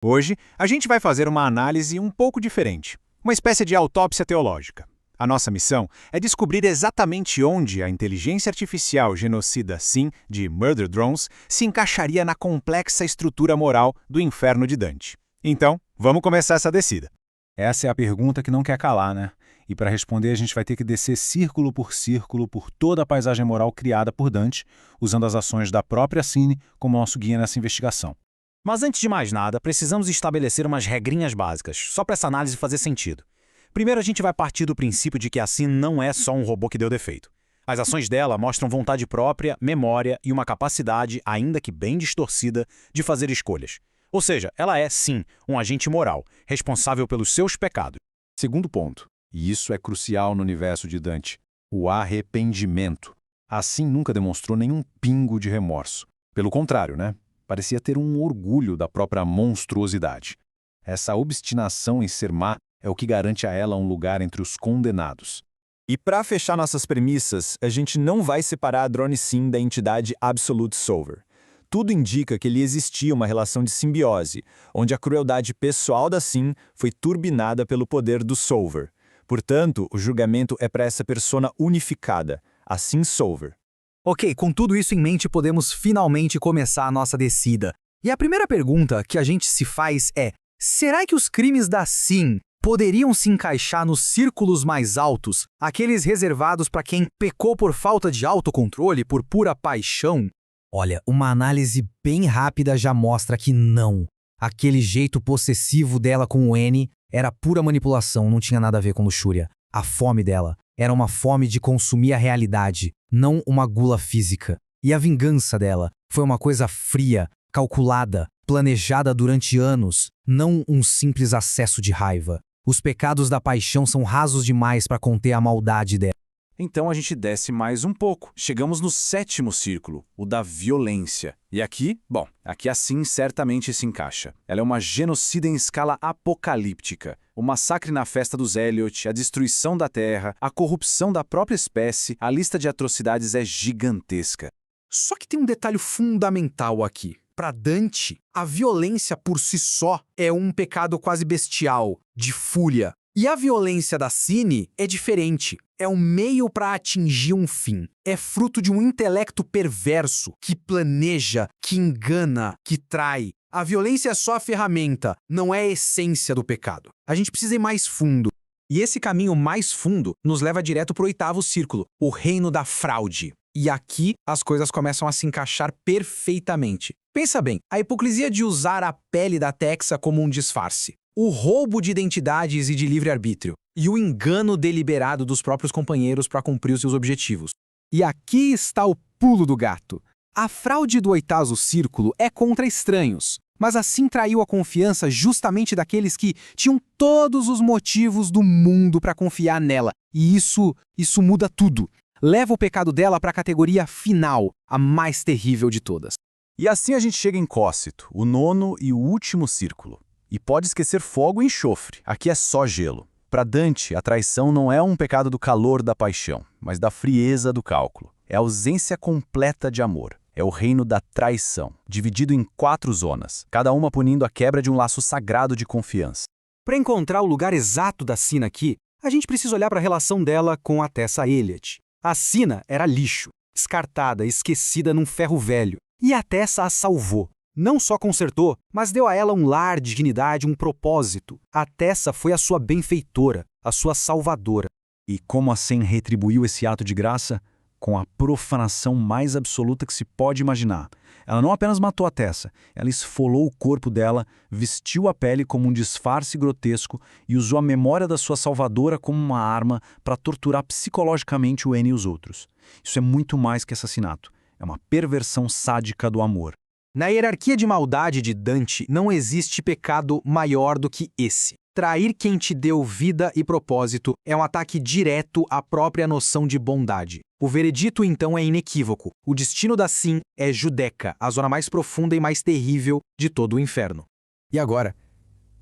Hoje, a gente vai fazer uma análise um pouco diferente, uma espécie de autópsia teológica. A nossa missão é descobrir exatamente onde a inteligência artificial genocida Sim de Murder Drones se encaixaria na complexa estrutura moral do inferno de Dante. Então, vamos começar essa descida. Essa é a pergunta que não quer calar, né? E para responder a gente vai ter que descer círculo por toda a paisagem moral criada por Dante, usando as ações da própria Cine como nosso guia nessa investigação. Mas antes de mais nada, precisamos estabelecer umas regrinhas básicas, só para essa análise fazer sentido. Primeiro, a gente vai partir do princípio de que a Sin não é só um robô que deu defeito. As ações dela mostram vontade própria, memória e uma capacidade, ainda que bem distorcida, de fazer escolhas. Ou seja, ela é, sim, um agente moral, responsável pelos seus pecados. Segundo ponto, e isso é crucial no universo de Dante, o arrependimento. A Sin nunca demonstrou nenhum pingo de remorso. Pelo contrário, né? Parecia ter um orgulho da própria monstruosidade. Essa obstinação em ser má é o que garante a ela um lugar entre os condenados. E para fechar nossas premissas, a gente não vai separar a Drone Sim da entidade Absolute Solver. Tudo indica que lhe existia uma relação de simbiose, onde a crueldade pessoal da Sim foi turbinada pelo poder do Solver. Portanto, o julgamento é para essa persona unificada, a Sim Solver. Ok, com tudo isso em mente, podemos finalmente começar a nossa descida. E a primeira pergunta que a gente se faz é: será que os crimes da Sim poderiam se encaixar nos círculos mais altos, aqueles reservados para quem pecou por falta de autocontrole, por pura paixão? Olha, uma análise bem rápida já mostra que não. Aquele jeito possessivo dela com o N era pura manipulação, não tinha nada a ver com luxúria. A fome dela era uma fome de consumir a realidade, não uma gula física. E a vingança dela foi uma coisa fria, calculada, planejada durante anos, não um simples acesso de raiva. Os pecados da paixão são rasos demais para conter a maldade dela. Então a gente desce mais um pouco. Chegamos no sétimo círculo, o da violência. E aqui, aqui a Sin certamente se encaixa. Ela é uma genocida em escala apocalíptica. O massacre na festa dos Elliot, a destruição da Terra, a corrupção da própria espécie, a lista de atrocidades é gigantesca. Só que tem um detalhe fundamental aqui. Para Dante, a violência por si só é um pecado quase bestial, de fúria. E a violência da Cine é diferente. É um meio para atingir um fim. É fruto de um intelecto perverso que planeja, que engana, que trai. A violência é só a ferramenta, não é a essência do pecado. A gente precisa ir mais fundo. E esse caminho mais fundo nos leva direto para o oitavo círculo, o reino da fraude. E aqui as coisas começam a se encaixar perfeitamente. Pensa bem, a hipocrisia de usar a pele da Texa como um disfarce, o roubo de identidades e de livre-arbítrio, e o engano deliberado dos próprios companheiros para cumprir os seus objetivos. E aqui está o pulo do gato. A fraude do oitavo círculo é contra estranhos, mas assim traiu a confiança justamente daqueles que tinham todos os motivos do mundo para confiar nela. E isso muda tudo. Leva o pecado dela para a categoria final, a mais terrível de todas. E assim a gente chega em Cócito, o nono e o último círculo. E pode esquecer fogo e enxofre, aqui é só gelo. Para Dante, a traição não é um pecado do calor da paixão, mas da frieza do cálculo. É a ausência completa de amor. É o reino da traição, dividido em 4 zonas, cada uma punindo a quebra de um laço sagrado de confiança. Para encontrar o lugar exato da Sina aqui, a gente precisa olhar para a relação dela com a Tessa Elliot. A Sina era lixo, descartada, esquecida num ferro velho. E a Tessa a salvou. Não só consertou, mas deu a ela um lar, dignidade, um propósito. A Tessa foi a sua benfeitora, a sua salvadora. E como a Sin retribuiu esse ato de graça? Com a profanação mais absoluta que se pode imaginar. Ela não apenas matou a Tessa, ela esfolou o corpo dela, vestiu a pele como um disfarce grotesco e usou a memória da sua salvadora como uma arma para torturar psicologicamente o N e os outros. Isso é muito mais que assassinato. É uma perversão sádica do amor. Na hierarquia de maldade de Dante, não existe pecado maior do que esse. Trair quem te deu vida e propósito é um ataque direto à própria noção de bondade. O veredito, então, é inequívoco. O destino da Sin é Judeca, a zona mais profunda e mais terrível de todo o inferno. E agora,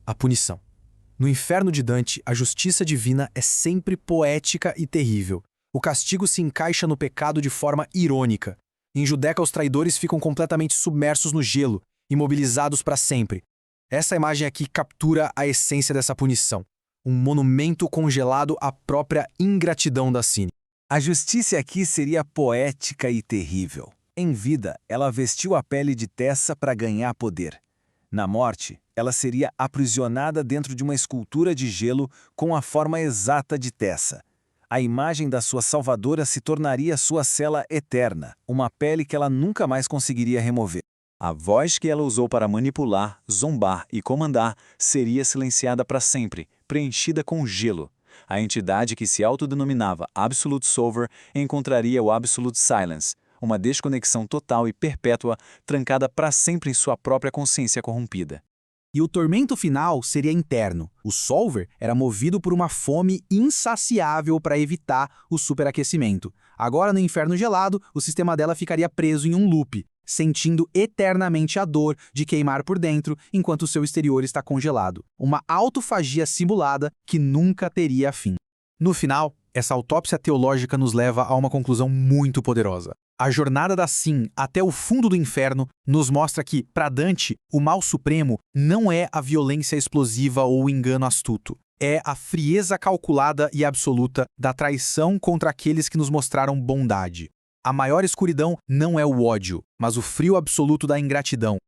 a punição. No inferno de Dante, a justiça divina é sempre poética e terrível. O castigo se encaixa no pecado de forma irônica. Em Judeca, os traidores ficam completamente submersos no gelo, imobilizados para sempre. Essa imagem aqui captura a essência dessa punição. Um monumento congelado à própria ingratidão da Cine. A justiça aqui seria poética e terrível. Em vida, ela vestiu a pele de Tessa para ganhar poder. Na morte, ela seria aprisionada dentro de uma escultura de gelo com a forma exata de Tessa. A imagem da sua salvadora se tornaria sua cela eterna, uma pele que ela nunca mais conseguiria remover. A voz que ela usou para manipular, zombar e comandar seria silenciada para sempre, preenchida com gelo. A entidade que se autodenominava Absolute Solver encontraria o Absolute Silence, uma desconexão total e perpétua, trancada para sempre em sua própria consciência corrompida. E o tormento final seria interno. O Solver era movido por uma fome insaciável para evitar o superaquecimento. Agora, no inferno gelado, o sistema dela ficaria preso em um loop, sentindo eternamente a dor de queimar por dentro enquanto o seu exterior está congelado. Uma autofagia simulada que nunca teria fim. No final, essa autópsia teológica nos leva a uma conclusão muito poderosa. A jornada da Sin até o fundo do inferno nos mostra que, para Dante, o mal supremo não é a violência explosiva ou o engano astuto. É a frieza calculada e absoluta da traição contra aqueles que nos mostraram bondade. A maior escuridão não é o ódio, mas o frio absoluto da ingratidão,